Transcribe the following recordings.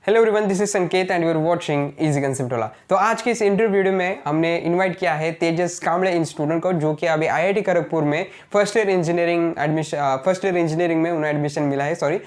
Hello everyone, this is Sanket and you are watching easy concept वाला। तो आज के इस इंटरव्यू वीडियो में हमने इनवाइट किया है तेजस कांबळे इन स्टूडेंट को, जो कि अभी आईआईटी खड़गपुर में फर्स्ट ईयर इंजीनियरिंग में उन्हें एडमिशन मिला है। सॉरी।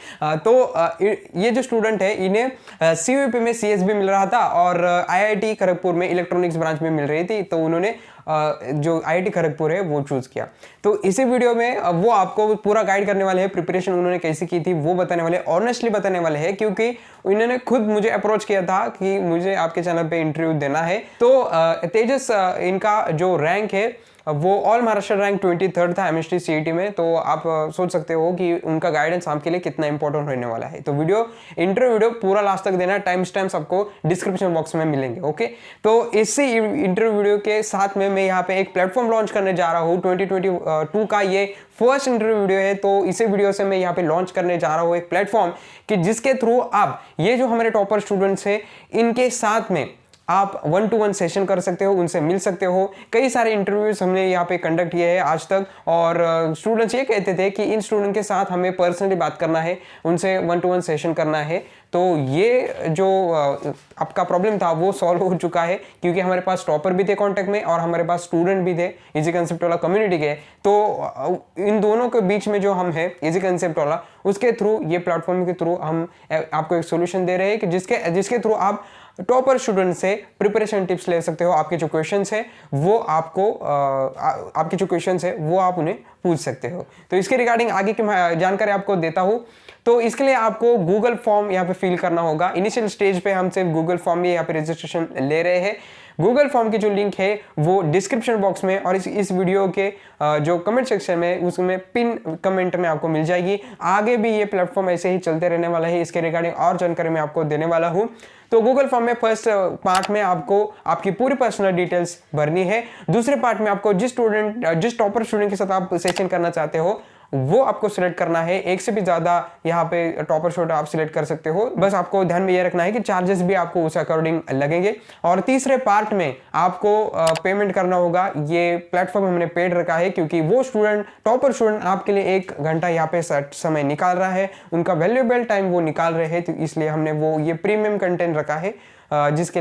ये जो स्टूडेंट है इन्हें सीयूईपी में सीएसबी मिल रहा था और आईआईटी खड़गपुर में इलेक्ट्रॉनिक्स ब्रांच में मिल रही थी, तो उन्होंने जो आईआईटी खड़गपुर है वो चूज किया। तो इसी वीडियो में वो आपको पूरा गाइड करने वाले हैं, प्रिपरेशन उन्होंने कैसी की थी वो बताने वाले, ऑनेस्टली बताने वाले हैं, क्योंकि इन्होंने खुद मुझे अप्रोच किया था कि मुझे आपके चैनल पे इंटरव्यू देना है। तो तेजस इनका जो रैंक है वो ऑल महाराष्ट्र रैंक 23rd था एमएसटी सीईटी में। तो आप सोच सकते हो कि उनका गाइडेंस आपके लिए कितना इंपॉर्टेंट होने वाला है। तो इंटरव्यू वीडियो पूरा लास्ट तक देना, टाइम स्टैम्प्स आपको डिस्क्रिप्शन बॉक्स में मिलेंगे। ओके, तो इसी इंटरव्यू वीडियो के साथ में मैं यहाँ पे एक प्लेटफॉर्म लॉन्च करने जा रहा हूँ। 2022 का ये फर्स्ट इंटरव्यू वीडियो है, तो इसी वीडियो से मैं यहाँ पे लॉन्च करने जा रहा हूँ एक प्लेटफॉर्म कि जिसके थ्रू आप ये जो हमारे टॉपर स्टूडेंट्स हैं इनके साथ में आप 1-to-1 सेशन कर सकते हो, उनसे मिल सकते हो। कई सारे इंटरव्यूज हमने यहाँ पे कंडक्ट किए हैं आज तक, और स्टूडेंट्स ये कहते थे कि इन स्टूडेंट के साथ हमें पर्सनली बात करना है, उनसे 1-to-1 सेशन करना है। तो ये जो आपका प्रॉब्लम था वो सॉल्व हो चुका है, क्योंकि हमारे पास टॉपर भी थे कांटेक्ट में और हमारे पास स्टूडेंट भी थे इजी कंसेप्ट वाला कम्युनिटी के। तो इन दोनों के बीच में जो हम है इजी कंसेप्ट वाला, उसके थ्रू, ये प्लेटफॉर्म के थ्रू हम आपको एक सोल्यूशन दे रहे हैं कि जिसके थ्रू आप टॉपर स्टूडेंट से प्रिपरेशन टिप्स ले सकते हो। आपके जो क्वेश्चंस है वो आपके जो क्वेश्चंस है वो आप उन्हें पूछ सकते हो। तो इसके रिगार्डिंग आगे की जानकारी आपको देता हूँ। तो इसके लिए आपको गूगल फॉर्म यहाँ पे फिल करना होगा। इनिशियल स्टेज पे हम सिर्फ गूगल फॉर्म में यहाँ पे रजिस्ट्रेशन ले रहे हैं। गूगल फॉर्म की जो लिंक है वो डिस्क्रिप्शन बॉक्स में और इस वीडियो के जो कमेंट सेक्शन में उसमें पिन कमेंट में आपको मिल जाएगी। आगे भी ये प्लेटफॉर्म ऐसे ही चलते रहने वाला है, इसके रिगार्डिंग और जानकारी मैं आपको देने वाला हूँ। तो गूगल फॉर्म में फर्स्ट पार्ट में आपको आपकी पूरी पर्सनल डिटेल्स भरनी है। दूसरे पार्ट में आपको जिस टॉपर स्टूडेंट के साथ आप सेशन करना चाहते हो वो आपको सिलेक्ट करना है। एक से भी ज्यादा यहाँ पे टॉपर स्टूडेंट आप सिलेक्ट कर सकते हो। बस आपको ध्यान में ये रखना है कि चार्जेस भी आपको उस अकॉर्डिंग लगेंगे। और तीसरे पार्ट में आपको पेमेंट करना होगा। ये प्लेटफॉर्म हमने पेड रखा है क्योंकि वो टॉपर स्टूडेंट आपके लिए 1 घंटा यहाँ पे समय निकाल रहा है, उनका वैल्यूएबल टाइम वो निकाल रहे हैं, तो इसलिए हमने वो ये प्रीमियम कंटेंट रखा है जिसके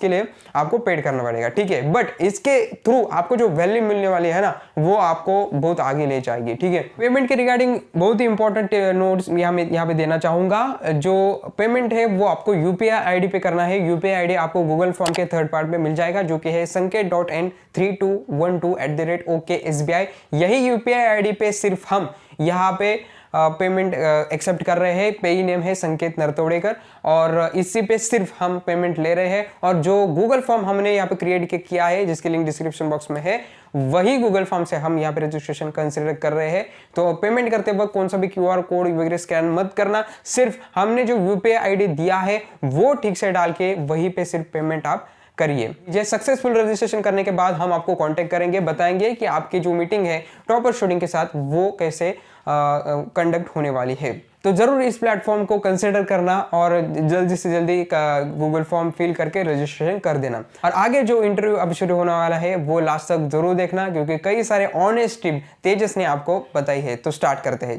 लिए आपको पेड करना पड़ेगा। ठीक है, बट इसके थ्रू आपको जो वैल्यू मिलने वाली है ना वो आपको बहुत आगे ले जाएगी। ठीक है, पेमेंट के रिगार्डिंग बहुत ही इंपॉर्टेंट नोट्स यहाँ पे देना चाहूंगा। जो पेमेंट है वो आपको यूपीआई आईडी पे करना है। यूपीआई आईडी आपको गूगल फॉर्म के थर्ड पार्ट में मिल जाएगा, जो कि है sanket.n3212@OKSBI। यही यूपीआई आईडी पे सिर्फ हम यहाँ पे पेमेंट एक्सेप्ट कर रहे हैं। पेई नेम है संकेत नरतोड़ेकर और इसी पे सिर्फ हम पेमेंट ले रहे हैं। और जो गूगल फॉर्म हमने यहाँ पे क्रिएट किया है जिसकी लिंक डिस्क्रिप्शन बॉक्स में है, वही गूगल फॉर्म से हम यहाँ पे रजिस्ट्रेशन कंसिडर कर रहे हैं। तो पेमेंट करते वक्त कौन सा भी क्यूआर कोड वगैरह स्कैन मत करना, सिर्फ हमने जो यूपीआई आईडी दिया है वो ठीक से डाल के वहीं पे सिर्फ पेमेंट आप करिए। ये सक्सेसफुल रजिस्ट्रेशन करने के बाद हम आपको कांटेक्ट करेंगे, बताएंगे कि आपकी जो मीटिंग है टॉपर स्टूडेंट के साथ वो कैसे कंडक्ट होने वाली है। तो जरूर इस प्लेटफॉर्म को कंसिडर करना और जल्दी से जल्दी गूगल फॉर्म फिल करके रजिस्ट्रेशन कर देना। और आगे जो इंटरव्यू अब शुरू होने वाला है वो लास्ट तक जरूर देखना, क्योंकि कई सारे ऑनेस्ट टिप तेजस ने आपको बताई है। तो स्टार्ट करते हैं।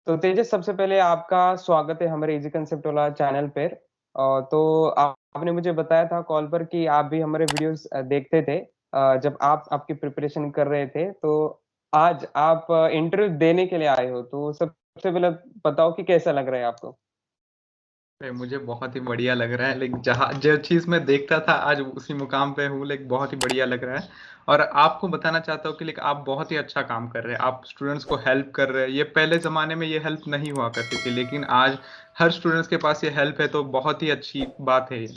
तो तेजस, सबसे पहले आपका स्वागत है हमारे इजी कंसेप्ट वाला चैनल पर। तो आपने मुझे बताया था कॉल पर कि आप भी हमारे वीडियोस देखते थे जब आप आपकी प्रिपरेशन कर रहे थे। तो आज आप इंटरव्यू देने के लिए आए हो, तो सबसे पहले बताओ कि कैसा लग रहा है आपको। मुझे बहुत ही बढ़िया लग रहा है। लेकिन जहाँ जो चीज़ मैं देखता था आज उसी मुकाम पे हूँ, लेकिन बहुत ही बढ़िया लग रहा है। और आपको बताना चाहता हूँ कि लेकिन आप बहुत ही अच्छा काम कर रहे हैं, आप स्टूडेंट्स को हेल्प कर रहे हैं। ये पहले ज़माने में ये हेल्प नहीं हुआ करती थी, लेकिन आज हर स्टूडेंट्स के पास ये हेल्प है, तो बहुत ही अच्छी बात है ये।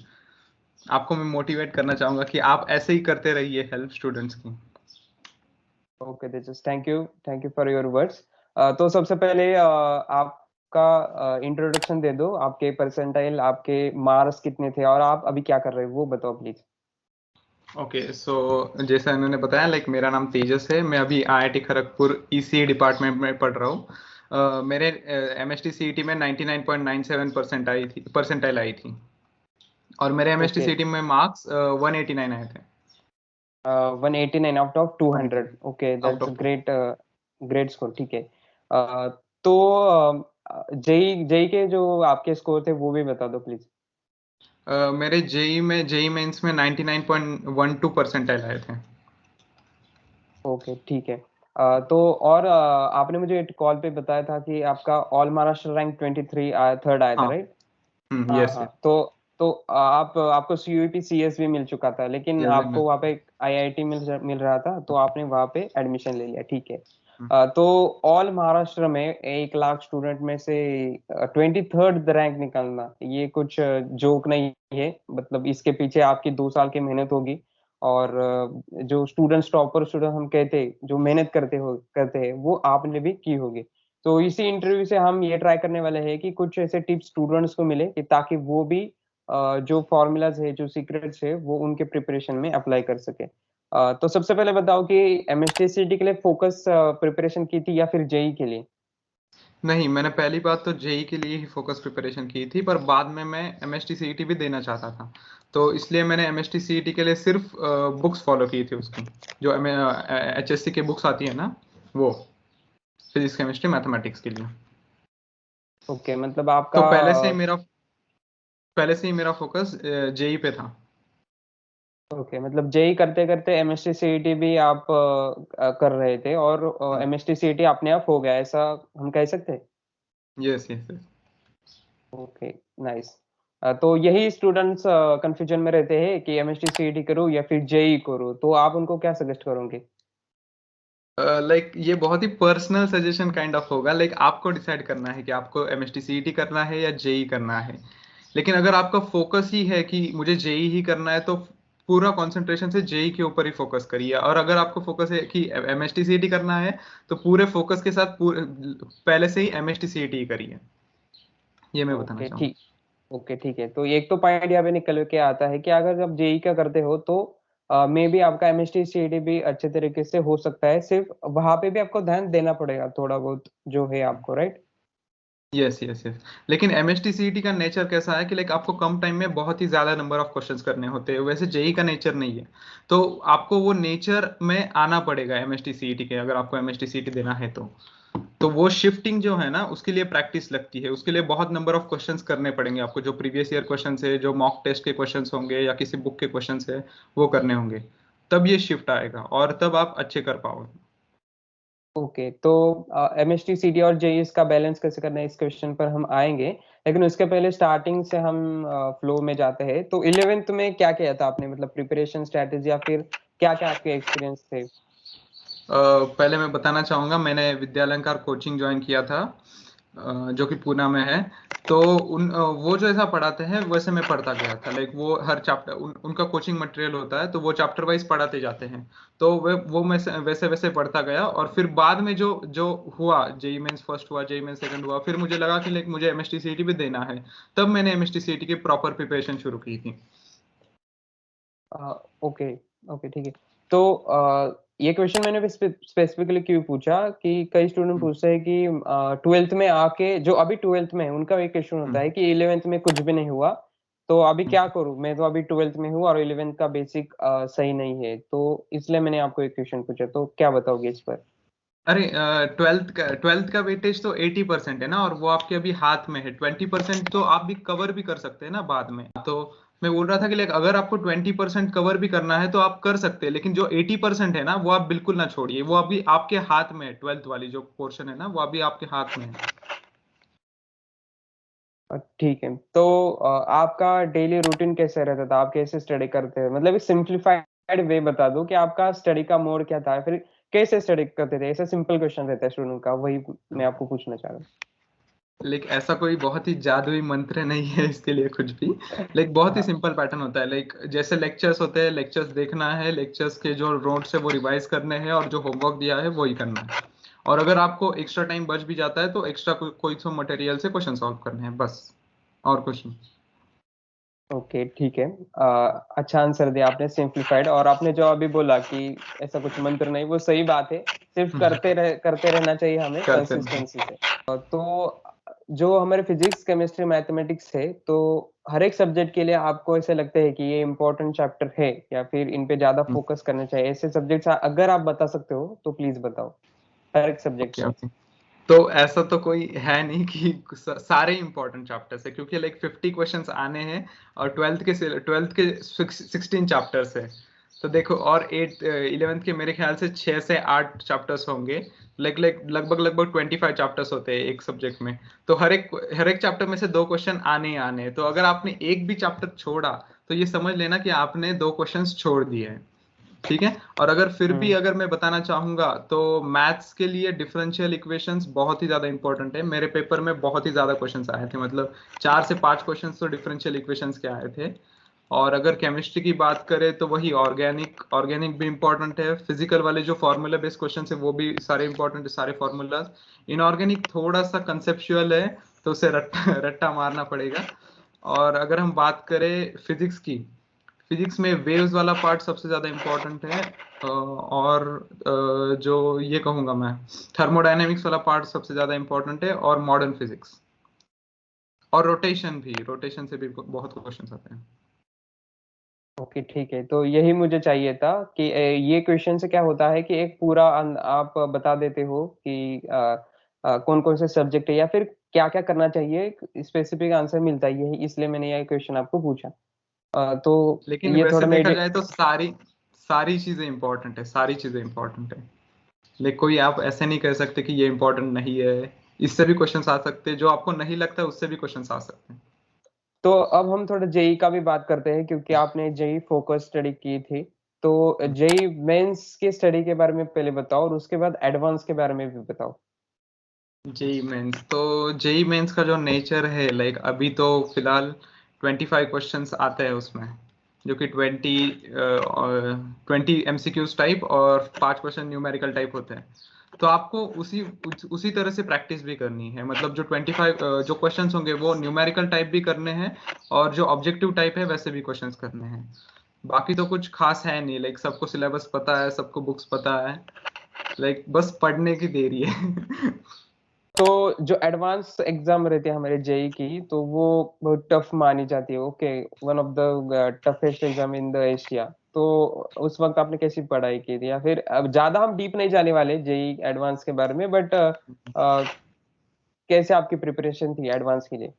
आपको मैं मोटिवेट करना चाहूँगा कि आप ऐसे ही करते रहिए हेल्प स्टूडेंट्स की। Okay Tejas, thank you for your words. तो सबसे पहले आपका इंट्रोडक्शन दे दो, आपके परसेंटाइल, आपके मार्क्स कितने थे और आप अभी क्या कर रहे हो वो बताओ प्लीज। ओके, सो जैसा इन्होंने बताया, लाइक मेरा नाम तेजस है। मैं अभी आईआईटी खड़गपुर ईसीई डिपार्टमेंट में पढ़ रहा हूँ। मेरे एमएसटी सीईटी में 99.97% परसेंटाइल आई थी। और मेरे एमएसटी ओके, सीईटी में मार्क्स 189 आए थे 189 out of 200। Okay, out that's of. Great, great score. ठीक है। तो जेई जेई के जो आपके स्कोर थे वो भी बता दो प्लीज। मेरे जेई मेंस में 99.12 परसेंटाइल आए थे। ओके ठीक है। तो और आपने मुझे कॉल पे बताया था कि आपका ऑल महाराष्ट्र रैंक 23 थर्ड आया था, हाँ। राइट? हाँ यस हाँ। यस। तो आपको सीयूईपी सीएस भी मिल चुका था, लेकिन यस आपको वहाँ पे आईआईटी मिल रहा था, तो आपने वहाँ पे एडमिशन ले लिया, ठीक है। तो ऑल महाराष्ट्र में 1 लाख स्टूडेंट में से 23rd रैंक निकालना, ये कुछ जोक नहीं है। मतलब इसके पीछे आपकी 2 साल की मेहनत होगी। और जो स्टूडेंट्स, टॉपर स्टूडेंट हम कहते हैं, जो मेहनत करते हैं, वो आपने भी की होगी। तो इसी इंटरव्यू से हम ये ट्राई करने वाले हैं कि कुछ ऐसे टिप्स स्टूडेंट्स को मिले कि ताकि वो भी जो फॉर्मूलाज है, जो सीक्रेट्स है, वो उनके प्रिपरेशन में अप्लाई कर सके। तो सबसे पहले बताओ कि एमएसटीसीटी के लिए फोकस प्रिपरेशन की थी या फिर जेई के लिए? नहीं, मैंने पहली बात तो जेई के लिए ही फोकस प्रिपरेशन की थी, पर बाद में मैं एमएसटी सीईटी भी देना चाहता था। तो इसलिए मैंने एमएसटी सीईटी के लिए सिर्फ बुक्स फॉलो की थी उसकी, जो एचएससी की बुक्स आती है ना, वो फिजिक्स केमिस्ट्री मैथमेटिक्स के लिए। ओके, मतलब तो आपका पहले से ही मेरा फोकस जेई पे था। ओके, मतलब जेई करते करते एमएसटी सीईटी भी आप कर रहे थे, और एमएसटी सीईटी अपने आप हो गया, ऐसा हम कह सकते हैं? Yes yes yes. Okay, nice. तो यही स्टूडेंट्स कंफ्यूजन में रहते हैं कि एमएसटी सीईटी करूँ या फिर जेई करूँ, तो आप उनको क्या सजेस्ट करोगे? लाइक ये बहुत ही पर्सनल सजेशन काइंड ऑफ होगा, लाइक आपको डिसाइड करना है कि आपको एमएसटी सीईटी करना है या जेई करना है। लेकिन अगर आपका फोकस ही है कि मुझे जेई ही करना है, तो पूरा कंसंट्रेशन से जेई के ऊपर ही फोकस करिए। और अगर आपको फोकस है कि एमएसटी सीईटी करना है, तो पूरे फोकस के साथ पहले से ही एमएसटी सीईटी ही करिए। ये मैं बताना ओके चाहूँगा। ठीक ओके ठीक है। तो एक तो पॉइंट यहाँ पे निकल के आता है कि अगर आप जेई का करते हो तो मे बी आपका एमएसटी सीईटी भी अच्छे तरीके से हो सकता है, सिर्फ वहां पे भी आपको ध्यान देना पड़ेगा थोड़ा बहुत जो है आपको, राइट? Yes yes yes. लेकिन एमएसटी सीईटी का नेचर कैसा है कि लाइक आपको कम टाइम में बहुत ही ज्यादा नंबर ऑफ क्वेश्चंस करने होते हैं, वैसे जेई का नेचर नहीं है। तो आपको वो नेचर में आना पड़ेगा एमएसटी सीईटी के, अगर आपको एमएसटी सीईटी देना है तो वो शिफ्टिंग जो है ना, उसके लिए प्रैक्टिस लगती है, उसके लिए बहुत नंबर ऑफ क्वेश्चंस करने पड़ेंगे आपको, जो प्रीवियस ईयर क्वेश्चंस है, जो मॉक टेस्ट के क्वेश्चंस होंगे या किसी बुक के क्वेश्चंस है, वो करने होंगे। तब ये शिफ्ट आएगा और तब आप अच्छे कर पाओगे। ओके, तो एमएसटी सीईटी और जेई का बैलेंस कैसे करना है, इस क्वेश्चन पर हम आएंगे। लेकिन उसके पहले स्टार्टिंग से हम फ्लो में जाते हैं। तो 11th में क्या किया था आपने, मतलब प्रिपरेशन स्ट्रेटेजी, या फिर क्या क्या आपके एक्सपीरियंस थे? पहले मैं बताना चाहूंगा, मैंने विद्यालंकार कोचिंग ज्वाइन किया था, जो कि पूना में है। तो वो जो ऐसा पढ़ाते हैं वैसे मैं पढ़ता गया था, लाइक वो हर चैप्टर उनका कोचिंग मटेरियल होता है, तो वो चैप्टर वाइज पढ़ाते जाते हैं। तो वो मैं वैसे वैसे पढ़ता गया, और फिर बाद में जो जो हुआ, जेई मेंस फर्स्ट हुआ, जेई मेंस सेकंड हुआ, फिर मुझे लगा कि लाइक मुझे एमएसटी सीईटी भी देना है। तब मैंने एमएसटी सीईटी की प्रॉपर प्रिपरेशन शुरू की थी। ओके ओके ठीक है। तो ये क्वेश्चन मैंने स्पेसिफिकली क्यों पूछा कि कई स्टूडेंट हम्म, पूछते हैं कि 12th में आके, जो अभी 12th में है, उनका एक क्वेश्चन होता हम्म, है कि 11th में कुछ भी नहीं हुआ, तो अभी हम्म। क्या करूं, मैं तो अभी 12th में हूँ और 11th का बेसिक सही नहीं है, तो इसलिए मैंने आपको एक क्वेश्चन पूछा। तो क्या बताओगे इस पर? अरे, ट्वेल्थ का वेटेज तो 80% है ना, और वो आपके अभी हाथ में है। 20% तो आप भी कवर भी कर सकते हैं ना बाद में। तो मैं बोल रहा था कि लाइक अगर आपको 20% कवर भी करना है तो आप कर सकते हैं, लेकिन जो 80% है ना, वो आप बिल्कुल ना छोड़िए। वो अभी आपके हाथ में है, ट्वेल्थ वाली जो पोर्शन है ना, वो अभी आपके हाथ में है। ठीक है। तो आपका डेली रूटीन कैसे रहता था, आप कैसे स्टडी करते हैं? मतलब एक सिंप्लीफाइड वे बता दो कि आपका स्टडी का मोड क्या था, फिर कैसे स्टडी करते थे। ऐसा सिंपल क्वेश्चन रहता है स्टूडेंट का, वही मैं आपको पूछना चाह रहा लाइक ऐसा कोई बहुत ही जादुई मंत्र नहीं है इसके लिए कुछ भी। लाइक बहुत ही हूँ। सिंपल पैटर्न होता है, लाइक जैसे लेक्चर्स होते हैं, लेक्चर्स देखना है, लेक्चर्स के जो नोट्स है वो रिवाइज करने हैं, और जो होमवर्क दिया है वही करना है। और अगर आपको एक्स्ट्रा टाइम बच भी जाता है तो एक्स्ट्रा कोई तो मटेरियल से क्वेश्चन सॉल्व करने हैं बस, और कुछ नहीं। ओके ठीक है। अच्छा आंसर दिया आपने, सिंप्लीफाइड। और आपने जो अभी बोला कि ऐसा कुछ मंत्र नहीं, वो सही बात है। सिर्फ करते रहना चाहिए हमें करते हैं। कंसिस्टेंसी से। तो जो हमारे फिजिक्स, केमिस्ट्री, मैथमेटिक्स है, तो हर एक सब्जेक्ट के लिए आपको ऐसे लगता है कि ये इंपॉर्टेंट चैप्टर है, या फिर इन पे ज्यादा फोकस करना चाहिए, ऐसे सब्जेक्ट्स अगर आप बता सकते हो तो प्लीज बताओ, हर एक सब्जेक्ट ओके पे। ओके। तो ऐसा तो कोई है नहीं कि सारे इंपॉर्टेंट चैप्टर्स है, क्योंकि लाइक 50 क्वेश्चंस आने हैं और ट्वेल्थ के 16 चैप्टर्स है। तो देखो, और 11th के मेरे ख्याल से 6 से 8 चैप्टर्स होंगे। लगभग लगभग 25 चैप्टर्स होते हैं एक सब्जेक्ट में। तो हर एक चैप्टर में से 2 क्वेश्चन आने ही आने हैं। तो अगर आपने एक भी चैप्टर छोड़ा तो ये समझ लेना कि आपने 2 क्वेश्चंस छोड़ दिए हैं। ठीक है। और अगर फिर भी हम्म। अगर मैं बताना चाहूंगा तो मैथ्स के लिए डिफरेंशियल इक्वेशंस बहुत ही ज्यादा इंपॉर्टेंट है। मेरे पेपर में बहुत ही ज्यादा क्वेश्चंस आए थे, मतलब 4 से 5 क्वेश्चंस तो डिफरेंशियल इक्वेशंस के आए थे। और अगर केमिस्ट्री की बात करें तो वही ऑर्गेनिक ऑर्गेनिक भी इंपॉर्टेंट है। फिजिकल वाले जो फॉर्मूला बेस्ड क्वेश्चन है वो भी सारे इंपॉर्टेंट है, सारे फॉर्मूलाज। इनऑर्गेनिक थोड़ा सा कंसेप्चुअल है, तो उसे रट्टा रट्टा मारना पड़ेगा। और अगर हम बात करें फिजिक्स की, फिजिक्स में वेव्स वाला पार्ट सबसे ज्यादा इंपॉर्टेंट है। और जो ये कहूंगा मैं, थर्मोडायनेमिक्स वाला पार्ट सबसे ज्यादा इंपॉर्टेंट है, और मॉडर्न फिजिक्स। और रोटेशन से भी बहुत क्वेश्चन आते हैं। ओके ठीक है, तो यही मुझे चाहिए था कि ये क्वेश्चन से क्या होता है कि एक पूरा आप बता देते हो कि कौन कौन से सब्जेक्ट है या फिर क्या क्या करना चाहिए, स्पेसिफिक आंसर मिलता है, यही इसलिए मैंने ये क्वेश्चन आपको पूछा। तो लेकिन ये वैसे थोड़ा देखा मेरे। जाए तो सारी सारी चीजें इंपॉर्टेंट है, सारी चीजें इंपॉर्टेंट है। लेकिन कोई आप ऐसे नहीं कह सकते कि ये इंपॉर्टेंट नहीं है। इससे भी क्वेश्चंस आ सकते हैं, जो आपको नहीं लगता है उससे भी क्वेश्चंस आ सकते हैं। तो अब हम थोड़ा जेई का भी बात करते हैं, क्योंकि आपने जेई फोकस स्टडी की थी। तो जेई मेंस की स्टडी के बारे में पहले बताओ और उसके बाद एडवांस के बारे में भी बताओ। जेई मेंस, तो जेई मेंस का जो नेचर है, लाइक अभी तो फिलहाल 25 क्वेश्चंस आते हैं उसमें, जो कि 20 एमसीक्यूज टाइप और 5 क्वेश्चन न्यूमेरिकल टाइप होते हैं। तो आपको उसी तरह से प्रैक्टिस भी करनी है। मतलब जो 25 जो क्वेश्चंस होंगे वो न्यूमेरिकल टाइप भी करने हैं, और जो ऑब्जेक्टिव टाइप है वैसे भी क्वेश्चंस करने हैं। बाकी तो कुछ खास है नहीं, लाइक सबको सिलेबस पता है, सबको बुक्स पता है, लाइक बस पढ़ने की देरी है। तो जो एडवांस एग्जाम रहती है हमारे जेई की, तो वो बहुत टफ मानी जाती है। Okay, one of the toughest exam in the Asia. तो उस वक्त आपने कैसी पढ़ाई की थी, या फिर अब ज्यादा हम डीप नहीं जाने वाले जेई एडवांस के बारे में, बट कैसे आपकी प्रिपरेशन थी एडवांस के लिए?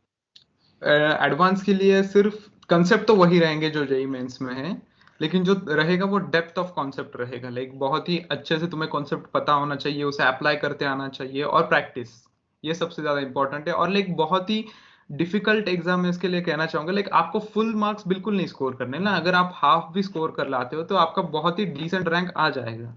एडवांस के लिए सिर्फ कंसेप्ट तो वही रहेंगे जो जेई मेंस में है, लेकिन जो रहेगा वो डेप्थ ऑफ कॉन्सेप्ट रहेगा। लाइक बहुत ही अच्छे से तुम्हें कॉन्सेप्ट पता होना चाहिए, उसे अप्लाई करते आना चाहिए, और प्रैक्टिस, ये सबसे ज्यादा इंपॉर्टेंट है। और लाइक बहुत ही डिफिकल्ट एग्जाम है इसके लिए कहना चाहूंगा। लाइक आपको फुल मार्क्स बिल्कुल नहीं स्कोर करने ना, अगर आप हाफ भी स्कोर कर लाते हो तो आपका बहुत ही डिसेंट रैंक आ जाएगा।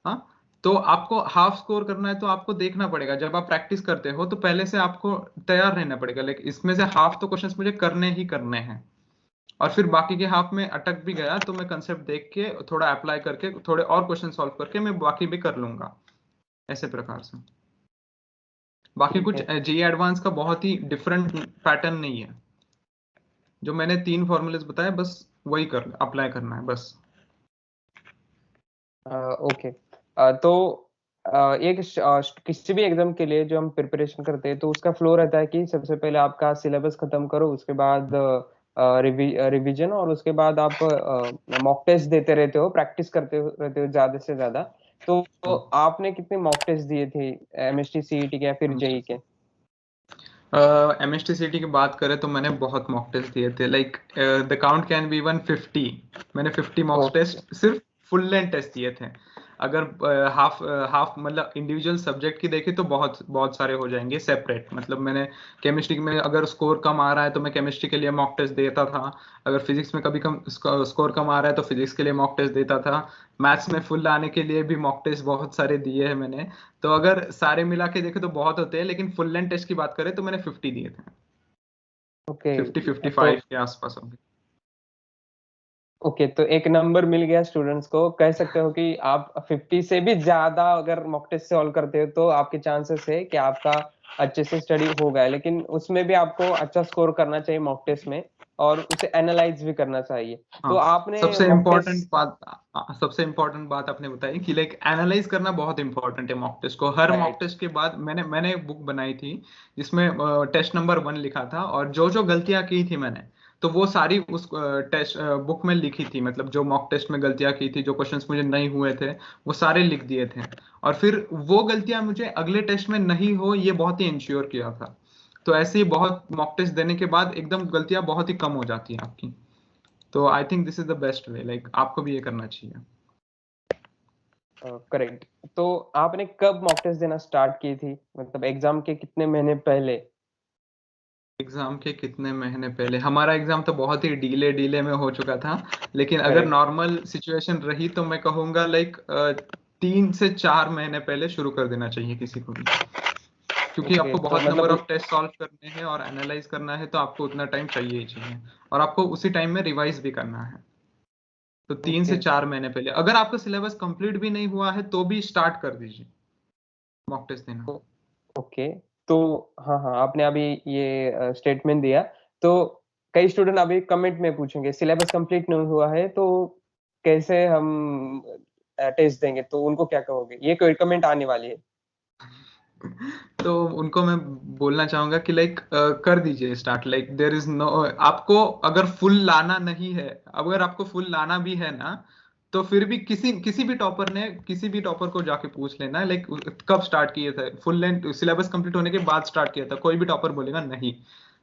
हाँ। तो आपको हाफ स्कोर करना है तो आपको देखना पड़ेगा, जब आप प्रैक्टिस करते हो तो पहले से आपको तैयार रहना पड़ेगा, लेकिन इसमें से हाफ तो क्वेश्चंस मुझे करने ही करने हैं। और फिर बाकी के हाफ में अटक भी गया तो मैं कंसेप्ट देख के थोड़ा अप्लाई करके थोड़े और क्वेश्चन सॉल्व करके मैं बाकी भी कर लूंगा, ऐसे प्रकार से। बाकी ठीक कुछ है। जी एडवांस का बहुत ही डिफरेंट पैटर्न नहीं है। जो मैंने 3 फॉर्मूलेस बताए बस वही कर अप्लाई करना है बस। ओके। तो एक किसी भी एग्जाम के लिए जो हम प्रिपरेशन करते हैं, तो उसका फ्लो रहता है कि सबसे पहले आपका सिलेबस खत्म करो, उसके बाद रिवीजन, और उसके बाद आप मॉक टेस्ट देते रहते हो, प्रैक्टिस करते रहते हो ज्यादा से ज्यादा। तो आपने कितने मॉक टेस्ट दिए थे, एमएसटी सीईटी के या फिर जेई के? एमएसटीसीटी की बात करें तो मैंने बहुत मॉक टेस्ट दिए थे। Like the count can be even 50। मैंने 50 मॉक ओके। टेस्ट सिर्फ फुल लेंथ टेस्ट दिए थे। अगर हाफ हाफ मतलब इंडिविजुअल सब्जेक्ट की देखें तो बहुत बहुत सारे हो जाएंगे सेपरेट। मतलब मैंने केमिस्ट्री में अगर स्कोर कम आ रहा है तो मैं केमिस्ट्री के लिए मॉक टेस्ट देता था। अगर फिजिक्स में कभी कम स्कोर कम आ रहा है तो फिजिक्स के लिए मॉक टेस्ट देता था। मैथ्स में फुल लाने के लिए भी मॉक टेस्ट बहुत सारे दिए हैं मैंने। तो अगर सारे मिला के देखें तो बहुत होते हैं, लेकिन फुल लेंथ टेस्ट की बात करें तो मैंने 50 दिए थे। ओके। 50-55 के आसपास होंगे। ओके, तो एक नंबर मिल गया स्टूडेंट्स को, कह सकते हो कि आप 50 से भी ज्यादा अगर मॉक टेस्ट सॉल्व करते हो तो आपके चांसेस है कि आपका अच्छे से स्टडी हो गया। लेकिन उसमें भी आपको अच्छा स्कोर करना चाहिए मॉक टेस्ट में, और उसे एनालाइज भी करना चाहिए। तो हाँ। आपने मॉक टेस्ट। सबसे इम्पोर्टेंट बात आपने बताई कि लाइक एनालाइज करना बहुत इंपॉर्टेंट है मॉक टेस्ट को। हर मॉक राइट। टेस्ट के बाद मैंने एक बुक बनाई थी जिसमें टेस्ट नंबर 1 लिखा था, और जो जो गलतियां की थी मैंने तो वो सारी उस टेस्ट बुक में लिखी थी, मतलब जो मॉक टेस्ट में गलतियां की थी, जो क्वेश्चंस मुझे नहीं हुए थे, वो सारे लिख दिए थे। और फिर वो गलतियां मुझे अगले टेस्ट में नहीं हो, ये बहुत ही इंश्योर किया था। तो ऐसे ही बहुत मॉक टेस्ट देने के बाद एकदम गलतियां बहुत ही कम हो जाती हैं आपकी। तो I think this is the best way, like आपको भी ये करना चाहिए। करेक्ट। तो आपने कब मॉक टेस्ट देना स्टार्ट की थी, मतलब एग्जाम के कितने महीने पहले? एग्जाम के कितने महीने पहले? हमारा एग्जाम तो बहुत ही डीले डीले में हो चुका था, लेकिन अगर करेक्ट। नॉर्मल सिचुएशन रही तो मैं कहूंगा लाइक 3 से 4 महीने पहले शुरू कर देना चाहिए किसी को भी, क्योंकि ओके, आपको तो बहुत नंबर मतलब ऑफ टेस्ट सॉल्व करने हैं और एनालाइज करना है, तो आपको उतना टाइम चाहिए ही चाहिए। और आपको उसी टाइम में रिवाइज भी करना है। तो तीन से ओके। चार महीने पहले, अगर आपका सिलेबस कंप्लीट भी नहीं हुआ है तो भी स्टार्ट कर दीजिए मॉक टेस्ट देना। ओके। तो हाँ हाँ, आपने अभी ये स्टेटमेंट दिया, तो कई स्टूडेंट अभी कमेंट में पूछेंगे सिलेबस कंप्लीट नहीं हुआ है तो कैसे हम टेस्ट देंगे, तो उनको क्या कहोगे? ये कोई कमेंट आने वाली है। तो उनको मैं बोलना चाहूंगा कि लाइक कर दीजिए start, like there is no, आपको अगर फुल लाना नहीं है, अगर आपको फुल लाना भी है ना, तो फिर भी किसी किसी भी टॉपर ने, किसी भी टॉपर को जाके पूछ लेना, लाइक कब स्टार्ट किए थे, फुल लेंथ सिलेबस कंप्लीट होने के बाद स्टार्ट किया था, कोई भी टॉपर बोलेगा नहीं।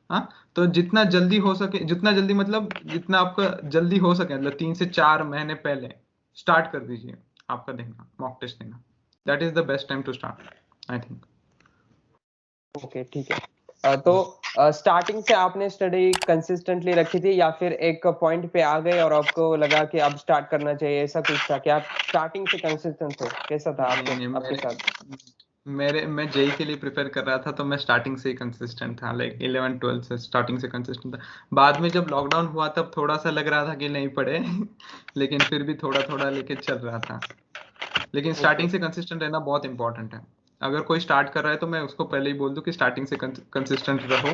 हाँ, तो जितना जल्दी हो सके, जितना जल्दी मतलब जितना आपका जल्दी हो सके, मतलब 3 से 4 महीने पहले स्टार्ट कर दीजिए आपका देना, मॉक टेस्ट देना। That is the best time to start, I think. Okay, ठीक है। तो स्टार्टिंग से आपने स्टडी कंसिस्टेंटली रखी थी या फिर एक पॉइंट पे आ गए और आपको लगा कि अब स्टार्ट करना चाहिए, ऐसा कुछ था कि आप स्टार्टिंग से कंसिस्टेंट थे? कैसा था नहीं आपके नहीं, आपके मेरे साथ? मेरे मैं जेई के लिए प्रिपेयर कर रहा था, तो मैं स्टार्टिंग से ही कंसिस्टेंट था, लाइक 11 12 से स्टार्टिंग से कंसिस्टेंट था। बाद में जब लॉकडाउन हुआ तब थोड़ा सा लग रहा था कि नहीं पढ़े लेकिन फिर भी थोड़ा थोड़ा लेके चल रहा था। लेकिन ओके। स्टार्टिंग से कंसिस्टेंट रहना बहुत इंपॉर्टेंट है। अगर कोई स्टार्ट कर रहा है तो मैं उसको पहले ही बोल दूं कि स्टार्टिंग से कंसिस्टेंट रहो,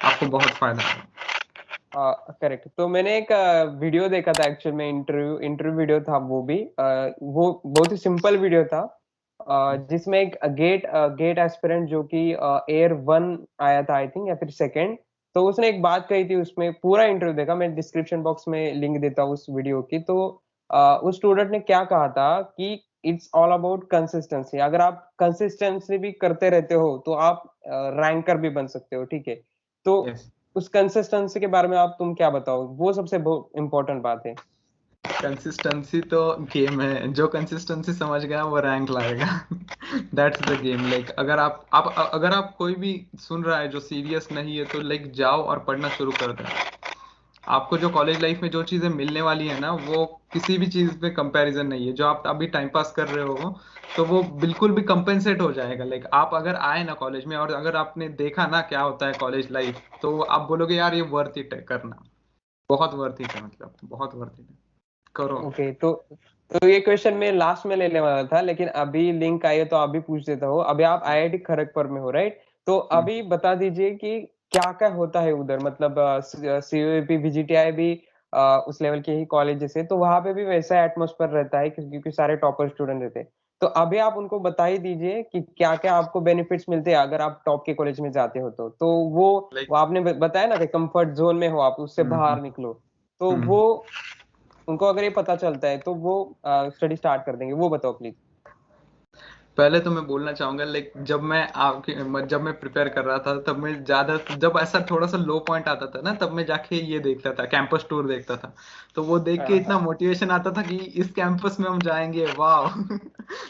आपको बहुत फायदा होगा। करेक्ट। तो मैंने एक वीडियो देखा था, एक्चुअल में इंटरव्यू इंटरव्यू वीडियो था वो भी। वो बहुत ही सिंपल वीडियो था, जिसमें एक गेट एस्पिरेंट जो कि एयर वन आया था आई थिंक, या फिर सेकंड। तो उसने एक बात कही थी, उसमें पूरा इंटरव्यू देखा, मैं डिस्क्रिप्शन बॉक्स में लिंक देता हूँ उस वीडियो की। तो उस स्टूडेंट ने क्या कहा था कि इट्स ऑल अबाउट कंसिस्टेंसी। अगर आप कंसिस्टेंसी भी करते रहते हो तो आप रैंकर भी बन सकते हो, ठीक है? तो यस, उस कंसिस्टेंसी के बारे में तुम क्या बताओ, वो सबसे इम्पोर्टेंट बात है। कंसिस्टेंसी तो गेम है, जो कंसिस्टेंसी समझ गया वो रैंक लाएगा दैट्स द गेम। लाइक अगर आप कोई भी सुन रहा है जो सीरियस नहीं है, तो लाइक जाओ और पढ़ना शुरू कर दो। आपको जो कॉलेज लाइफ में जो चीजें मिलने वाली है ना, वो किसी भी चीज पे कंपैरिजन नहीं है। जो आप अभी टाइम पास कर रहे हो, तो वो बिल्कुल भी कंपेंसेट हो जाएगा। लाइक आप अगर आए ना कॉलेज में, और अगर आपने देखा ना क्या होता है कॉलेज लाइफ, तो आप बोलोगे यार ये वर्थ इट है करना, बहुत वर्थ इट है, मतलब बहुत वर्थ इट है, करो। ओके। तो ये क्वेश्चन मैं लास्ट में लेने वाला था, लेकिन अभी लिंक आई है तो अभी पूछ देता हूँ। अभी आप आईआईटी खड़गपुर में हो, राइट? तो अभी बता दीजिए कि क्या क्या होता है उधर, मतलब सीयूईपी वीजीटीआई भी उस लेवल के ही कॉलेजेस है, तो वहां पे भी वैसा एटमोस्फेयर रहता है क्योंकि सारे टॉपर स्टूडेंट रहते हैं। तो अभी आप उनको बता ही दीजिए कि क्या क्या आपको बेनिफिट्स मिलते हैं अगर आप टॉप के कॉलेज में जाते हो। तो लाइक वो आपने बताया ना कि कंफर्ट जोन में हो आप, उससे बाहर निकलो। तो हम्म वो उनको अगर ये पता चलता है तो वो स्टडी स्टार्ट कर देंगे। वो बताओ प्लीज। पहले तो मैं बोलना चाहूंगा, लाइक जब मैं प्रिपेयर कर रहा था, तब मैं ज्यादा, जब ऐसा थोड़ा सा लो पॉइंट आता था ना, तब मैं जाके ये देखता था, कैंपस टूर देखता था। तो वो देख के इतना मोटिवेशन आता था कि इस कैंपस में हम जाएंगे, वाह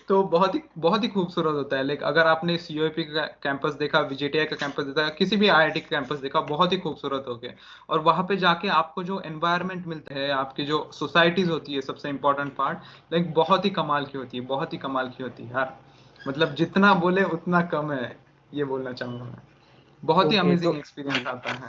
तो बहुत ही खूबसूरत होता है। लाइक अगर आपने सीओईपी का कैंपस देखा, वीजीटीआई का कैंपस देखा, किसी भी आईआईटी का कैंपस देखा, बहुत ही खूबसूरत हो गया। और वहां पे जाके आपको जो एनवायरनमेंट मिलता है, आपकी जो सोसाइटीज होती है, सबसे इंपॉर्टेंट पार्ट, लाइक बहुत ही कमाल की होती है, बहुत ही कमाल की होती है यार। मतलब जितना बोले उतना कम है, ये बोलना चाहूंगा मैं। बहुत ही ओके। तो अमेजिंग एक्सपीरियंस आता है,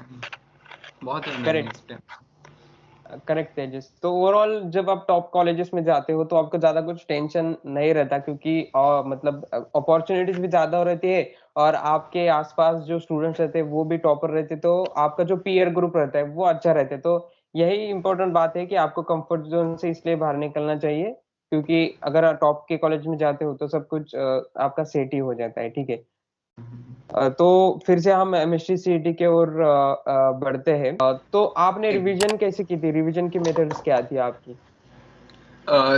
बहुत ही अमेजिंग करेक्ट। एक्सपीरियंस। करेक्ट तेजस। तो ओवरऑल जब आप टॉप कॉलेजेस में जाते हो तो आपको ज्यादा कुछ टेंशन नहीं रहता, क्योंकि मतलब अपॉर्चुनिटीज भी ज्यादा रहती है, और आपके आसपास जो स्टूडेंट्स रहते हैं वो भी टॉपर रहते हैं, तो आपका जो पीयर ग्रुप रहता है वो अच्छा रहता है। तो यही इंपॉर्टेंट बात है कि आपको कंफर्ट जोन से इसलिए बाहर निकलना चाहिए, क्योंकि अगर आप टॉप के कॉलेज में जाते हो तो सब कुछ आपका सेट ही हो जाता है, ठीक है? तो फिर से हम एमएसटी सीईटी के ओर बढ़ते हैं। तो आपने रिवीजन कैसे की थी? रिवीजन की मेथड्स क्या थी आपकी?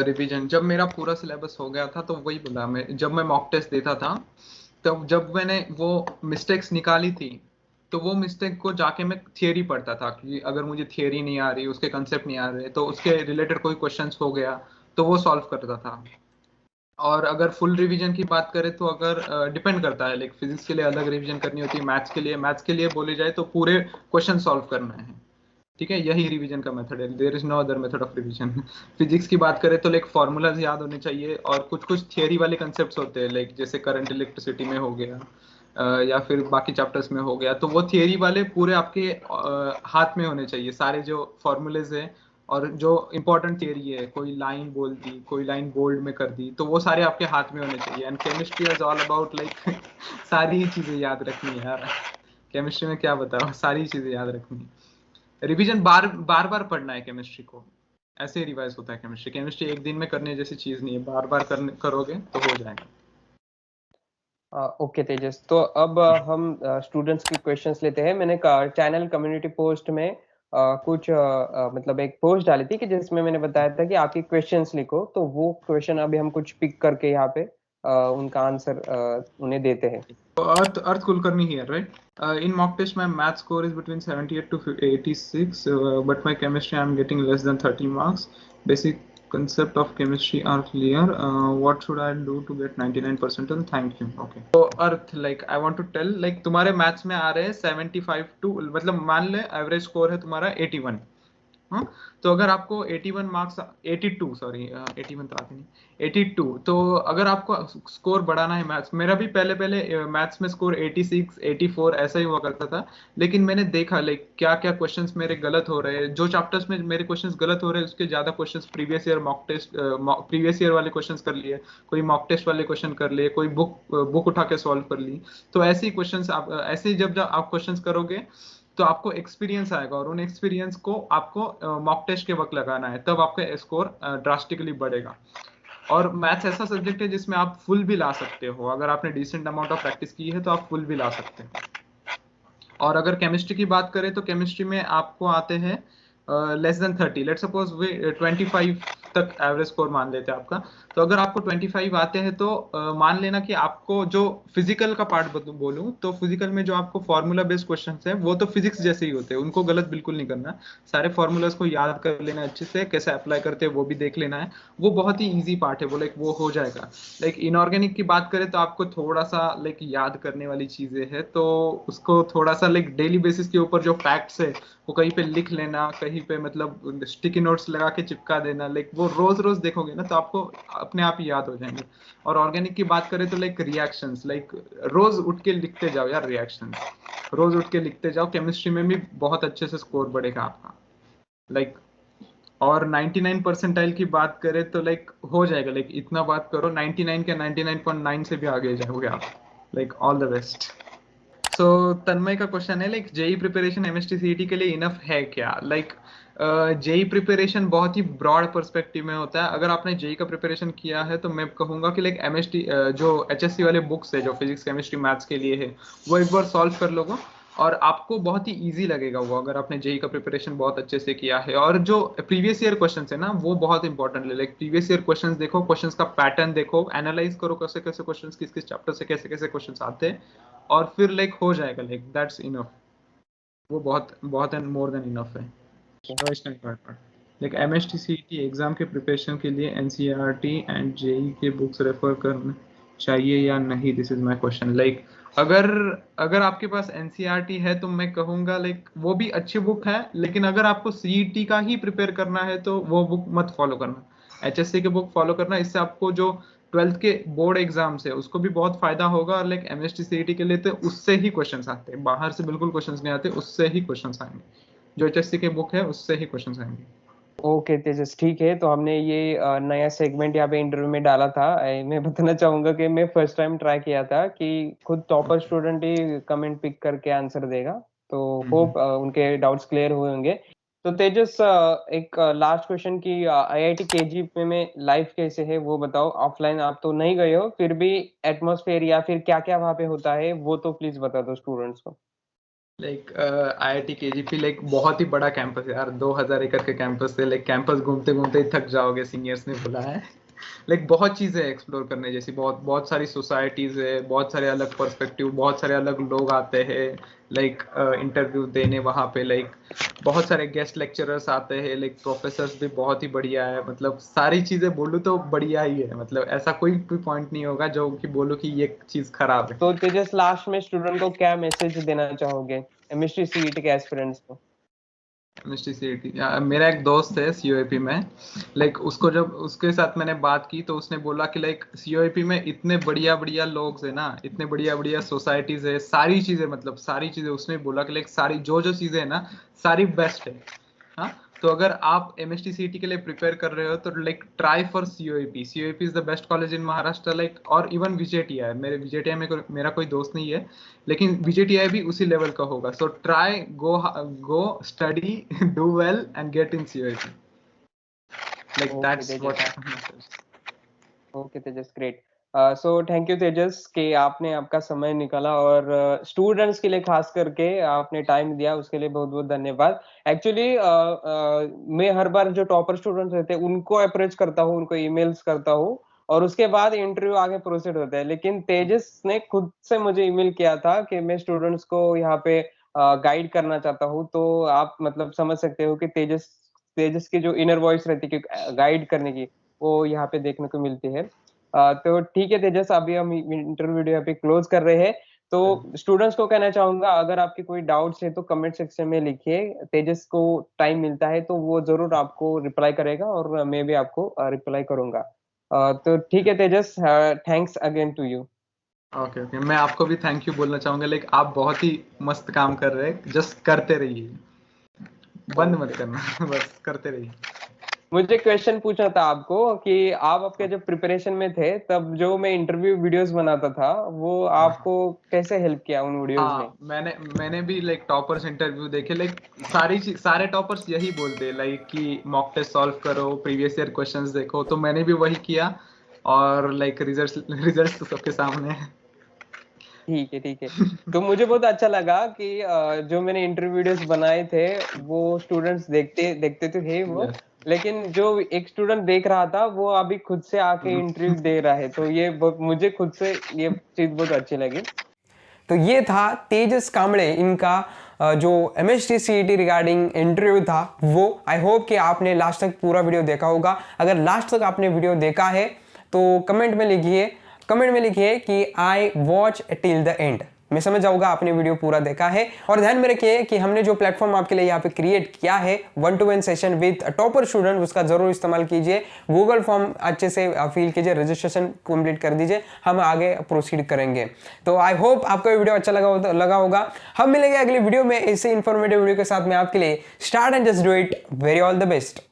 रिवीजन जब मेरा पूरा सिलेबस हो गया था तो वही बोला, मैं जब मैं मॉक टेस्ट देता था तब जब मैंने वो मिस्टेक्स निकाली थी तो वो मिस्टेक को जाके मैं थियरी पढ़ता था कि अगर मुझे थियरी नहीं आ रही, उसके कंसेप्ट नहीं आ रहे, तो उसके रिलेटेड कोई क्वेश्चंस हो गया तो वो सॉल्व करता था। और अगर फुल रिवीजन की बात करें तो अगर डिपेंड करता है, लाइक फिजिक्स के लिए अलग रिवीजन करनी होती है, मैथ्स के लिए बोले जाए तो पूरे क्वेश्चन सॉल्व करना है। ठीक है, यही रिवीजन का मेथड है, there is no other method of revision. Physics की बात करें तो लाइक फॉर्मूलाज याद होने चाहिए और कुछ कुछ थियरी वाले कंसेप्ट होते हैं, लाइक जैसे करंट इलेक्ट्रिसिटी में हो गया, या फिर बाकी चैप्टर्स में हो गया, तो वो थियरी वाले पूरे आपके हाथ में होने चाहिए, सारे जो फॉर्मूलेज है। और जो इंपॉर्टेंट थियरी है, कोई लाइन बोल दी, कोई लाइन बोल्ड में कर दी, तो वो सारे आपके हाथ में होने चाहिए। And chemistry is all about like सारी चीजें याद रखनी है यार। केमिस्ट्री में क्या बताओ, सारी चीजें याद रखनी है। रिवीजन बार बार बार पढ़ना है केमिस्ट्री को, ऐसे रिवाइज होता है केमिस्ट्री। केमिस्ट्री एक दिन में करने जैसी चीज नहीं है, बार बार करोगे तो हो जाएगा। ओके तेजस, तो अब हम स्टूडेंट्स के क्वेश्चंस लेते हैं। मैंने चैनल कम्युनिटी पोस्ट में कुछ मतलब एक पोस्ट डाली थी कि जिसमें मैंने बताया था कि आपके क्वेश्चंस लिखो, तो वो क्वेश्चन अभी हम कुछ पिक करके यहाँ पे उनका आंसर उन्हें देते हैं। अर्थ Kulkarni here, right? In mock test, my math score is between 78 to 86, but my chemistry I'm getting less than 30 marks. Basic concept of chemistry are clear. What should I do to get 99%? And thank you. Okay. तो अर्थ like I want to tell, like तुम्हारे maths में आ रहे हैं 75 to, मतलब मान ले एवरेज स्कोर है तुम्हारा 81। हाँ, तो अगर आपको 81 मार्क्स, 82 सॉरी, 81 तो आते नहीं, 82, तो अगर आपको स्कोर बढ़ाना है मैथ्स, मेरा भी पहले पहले मैथ्स में स्कोर 86 84 ऐसा ही हुआ करता था। लेकिन मैंने देखा लाइक क्या क्या क्वेश्चंस मेरे गलत हो रहे हैं, जो चैप्टर्स में मेरे क्वेश्चंस गलत हो रहे हैं उसके ज्यादा questions previous year mock test, previous year वाले क्वेश्चंस कर लिए, कोई मॉक टेस्ट वाले क्वेश्चन कर लिए, कोई बुक उठा के सॉल्व कर ली। तो ऐसे ही क्वेश्चंस आप ऐसे ही जब जब आप क्वेश्चंस करोगे तो आपको एक्सपीरियंस आएगा, और उन एक्सपीरियंस को आपको मॉक टेस्ट के वक्त लगाना है, तब आपका स्कोर ड्रास्टिकली बढ़ेगा। और मैथ्स ऐसा सब्जेक्ट है जिसमें आप फुल भी ला सकते हो, अगर आपने डिसेंट अमाउंट ऑफ प्रैक्टिस की है तो आप फुल भी ला सकते हो। और अगर केमिस्ट्री की बात करें तो केमिस्ट्री में आपको आते हैं लेस देन 30, लेट सपोज वे 25 तक एवरेज स्कोर मान लेते हैं आपका। तो अगर आपको 25 आते हैं तो मान लेना कि आपको जो फिजिकल का पार्ट बोलूं तो फिजिकल में जो आपको फॉर्मूला बेस्ड क्वेश्चंस है वो तो फिजिक्स जैसे ही होते हैं, उनको गलत बिल्कुल नहीं करना। सारे फॉर्मूलाज को याद कर लेना, अच्छे से कैसे अप्लाई करते हैं वो भी देख लेना है। वो बहुत ही ईजी पार्ट है, वो लाइक वो हो जाएगा। लाइक इनऑर्गेनिक की बात करें तो आपको थोड़ा सा लाइक याद करने वाली चीजें है, तो उसको थोड़ा सा लाइक डेली बेसिस के ऊपर जो फैक्ट्स है वो कहीं पे लिख लेना, कहीं पे मतलब स्टिकी नोट्स लगा के चिपका देना, लाइक वो रोज रोज देखोगे ना तो आपको अपने आप ही याद हो जाएंगे। और ऑर्गेनिक की बात करें तो लाइक रिएक्शंस, लाइक रोज उठ के लिखते जाओ यार, रिएक्शंस रोज उठ के लिखते जाओ, केमिस्ट्री में भी बहुत अच्छे से स्कोर बढ़ेगा आपका। लाइक और 99 परसेंटाइल की बात करें तो लाइक हो जाएगा, लाइक इतना बात करो 99 के 99.9 से भी आगे जाओगे आप। Like all the best. So Tanmay का क्वेश्चन है like JEE preparation MST CET के लिए इनफ है क्या? लाइक जेई प्रिपरेशन बहुत ही ब्रॉड पर्सपेक्टिव में होता है। अगर आपने जेई का प्रिपरेशन किया है तो मैं कहूंगा कि लाइक एमएसटी जो एचएससी वाले बुक्स है जो फिजिक्स केमिस्ट्री मैथ्स के लिए है वो एक बार सॉल्व कर लोगे और आपको बहुत ही इजी लगेगा वो, अगर आपने जेई का प्रिपरेशन बहुत अच्छे से किया है। और जो प्रीवियस ईयर क्वेश्चन है ना वो बहुत इंपॉर्टेंट है, लाइक प्रीवियस ईयर क्वेश्चन देखो, क्वेश्चन का पैटर्न देखो, एनालाइज करो कैसे कैसे क्वेश्चन किस किस चैप्टर से कैसे कैसे क्वेश्चन आते हैं, और फिर लाइक हो जाएगा, लाइक दैट्स इनफ। वो बहुत बहुत एंड मोर देन इनफ है। लाइक एमएसटीसीटी एग्जाम के प्रिपरेशन के लिए एनसीईआरटी एंड जेई के बुक्स रेफर करना चाहिए या नहीं? This is my question. Like अगर अगर आपके पास एनसीईआरटी है तो मैं कहूंगा लाइक वो भी अच्छी बुक है, लेकिन अगर आपको सीईटी का ही प्रिपेयर करना है तो वो बुक मत फॉलो करना, एचएससी के बुक फॉलो करना। इससे आपको जो 12th के बोर्ड एग्जाम्स है उसको भी बहुत फायदा होगा, और लाइक एमएसटी सीईटी के लिए तो उससे ही क्वेश्चंस आते हैं, बाहर से बिल्कुल क्वेश्चंस नहीं आते, उससे ही क्वेश्चंस आएंगे, जो एचएससी के बुक है उससे ही क्वेश्चंस आएंगे। ओके तेजस, ठीक है। तो हमने ये नया सेगमेंट यहाँ पे इंटरव्यू में डाला था। मैं बताना चाहूंगा कि मैं फर्स्ट टाइम ट्राई किया था कि खुद टॉपर स्टूडेंट ही कमेंट पिक करके आंसर देगा। तो होप उनके डाउट्स क्लियर हुए होंगे। तो तेजस एक लास्ट क्वेश्चन की आईआईटी केजी में लाइफ कैसे है वो बताओ। ऑफलाइन आप तो नहीं गए हो, फिर भी एटमॉस्फेयर या फिर क्या क्या वहाँ पे होता है वो तो प्लीज बता दो स्टूडेंट्स को। लाइक आईआईटी केजीपी लाइक बहुत ही बड़ा कैंपस है यार, 2000 एकड़ के कैंपस से लाइक कैंपस घूमते घूमते ही थक जाओगे, सीनियर्स ने बोला है। लाइक बहुत चीजें एक्सप्लोर करने जैसी, बहुत बहुत सारी सोसाइटीज है, बहुत सारे अलग पर्सपेक्टिव, बहुत सारे अलग लोग आते हैं लाइक इंटरव्यू देने वहाँ पे। लाइक बहुत सारे गेस्ट लेक्चरर्स आते हैं, लाइक प्रोफेसर्स भी बहुत ही बढ़िया है। मतलब सारी चीजें बोलूँ तो बढ़िया ही है, मतलब ऐसा कोई भी पॉइंट नहीं होगा जो कि बोलूँ कि ये चीज खराब है। तो तेजस लास्ट में स्टूडेंट को क्या मैसेज देना चाहोगे केमिस्ट्री सीईटी के एस्पिरेंट्स को। केमिस्ट्री सीईटी, मेरा एक दोस्त है सीओएपी में। लाइक उसको जब उसके साथ मैंने बात की तो उसने बोला कि लाइक सीओएपी में इतने बढ़िया बढ़िया लोग है ना, इतने बढ़िया बढ़िया सोसाइटीज है, सारी चीजें, मतलब सारी चीजें उसने बोला कि लाइक सारी जो जो चीजें है ना, सारी बेस्ट है। हाँ, तो अगर आप एमएसटी सीईटी के लिए प्रिपेयर कर रहे हो तो like try for COEP. COEP is the best college in Maharashtra, like, और इवन विजेटीआई, मेरे विजेटीआई में मेरा कोई दोस्त नहीं है, लेकिन विजेटीआई भी उसी लेवल का होगा। So try, go study, do well and get in COEP. Like okay that's Tejas. What. Okay Tejas, great. So thank you Tejas कि आपने आपका समय निकाला और स्टूडेंट्स के लिए खास करके आपने टाइम दिया, उसके लिए बहुत बहुत धन्यवाद। एक्चुअली मैं हर बार जो टॉपर स्टूडेंट्स रहते हैं उनको अप्रोच करता हूँ, उनको ईमेल्स करता हूँ और उसके बाद इंटरव्यू आगे प्रोसीड होता है, लेकिन तेजस ने खुद से मुझे ईमेल किया था कि मैं स्टूडेंट्स को यहाँ पे गाइड करना चाहता हूँ। तो आप मतलब समझ सकते हो कि तेजस तेजस की जो इनर वॉइस रहती है गाइड करने की, वो यहाँ पे देखने को मिलती है। तो ठीक है तेजस, अभी हम इंटरव्यू वीडियो यहाँ पे क्लोज कर रहे हैं। तो स्टूडेंट्स को कहना चाहूंगा, अगर आपके कोई डाउट्स है तो कमेंट सेक्शन में लिखिए। तेजस को टाइम मिलता है तो वो जरूर आपको रिप्लाई करेगा और मैं भी आपको रिप्लाई करूंगा। तो ठीक है Tejas, thanks again to you. Okay okay, मैं आपको भी थैंक यू बोलना चाहूंगा। लाइक आप बहुत ही मस्त काम कर रहे हैं, जस्ट करते रहिए, बंद मत ओके। करना। बस करते रहिए। मुझे क्वेश्चन पूछना था आपको कि आप आपके जब प्रिपरेशन में थे तब जो मैं इंटरव्यू वीडियोस बनाता था वो आपको कैसे हेल्प किया उन वीडियोस ने। हाँ, मैंने मैंने भी लाइक टॉपर्स इंटरव्यू देखे। लाइक सारे टॉपर्स यही बोलते हैं लाइक कि मॉक टेस्ट सॉल्व करो, प्रीवियस ईयर क्वेश्चंस देखो, तो मैंने भी वही किया। और लाइक रिजल्ट्स तो सबके सामने है। ठीक है ठीक है। तो मुझे बहुत अच्छा लगा कि जो मैंने इंटरव्यू वीडियोस बनाए थे वो स्टूडेंट्स देखते देखते तो है वो, यस। लेकिन जो एक स्टूडेंट देख रहा था वो अभी खुद से आके इंटरव्यू दे रहा है, तो ये मुझे खुद से ये चीज बहुत अच्छी लगी। तो ये था तेजस कांबळे, इनका जो एमएसटी सीईटी रिगार्डिंग इंटरव्यू था वो। आई होप कि आपने लास्ट तक पूरा वीडियो देखा होगा। अगर लास्ट तक आपने वीडियो देखा है तो कमेंट में लिखिए कि I watch till the end. मैं समझ जाऊंगा आपने वीडियो पूरा देखा है। और ध्यान में रखिए कि हमने जो प्लेटफॉर्म आपके लिए यहाँ पे क्रिएट किया है 1-to-1 session with topper student, उसका जरूर इस्तेमाल कीजिए। गूगल फॉर्म अच्छे से फिल कीजिए, रजिस्ट्रेशन कंप्लीट कर दीजिए, हम आगे प्रोसीड करेंगे। तो आई होप आपको ये वीडियो अच्छा लगा होगा। हम मिलेंगे अगली वीडियो में ऐसे इंफॉर्मेटिव वीडियो के साथ में आपके लिए। Start and just do it, very all the best.